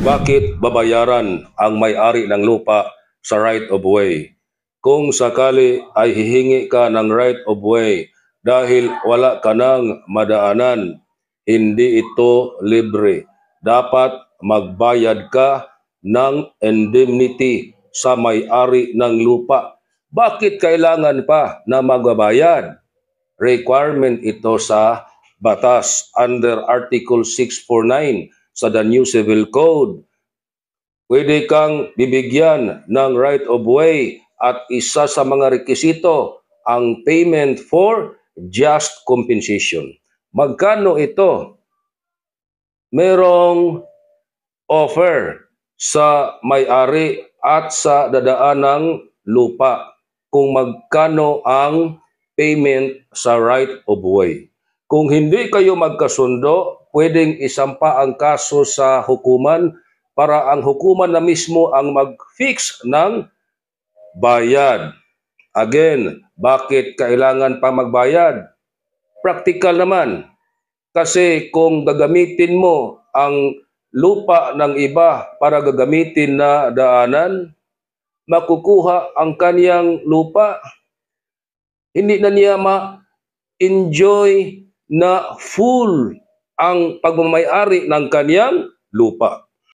Bakit babayaran ang may-ari ng lupa sa right of way? Kung sakali ay hihingi ka ng right of way dahil wala ka ng madaanan, hindi ito libre. Dapat magbayad ka ng indemnity sa may-ari ng lupa. Bakit kailangan pa na magbabayad? Requirement ito sa batas under Article 649 sa The New Civil Code. Pwede kang bibigyan ng right of way at isa sa mga rekisito ang payment for just compensation. Magkano ito? Merong offer sa may-ari at sa dadaan ng lupa kung magkano ang payment sa right of way. Kung hindi kayo magkasundo, pwedeng isampa ang kaso sa hukuman para ang hukuman na mismo ang mag-fix ng bayad. Again, bakit kailangan pa magbayad? Practical naman. Kasi kung gagamitin mo ang lupa ng iba para gagamitin na daanan, makukuha ang kaniyang lupa. Hindi na niya ma-enjoy na full ang pagmamayari ng kaniyang lupa.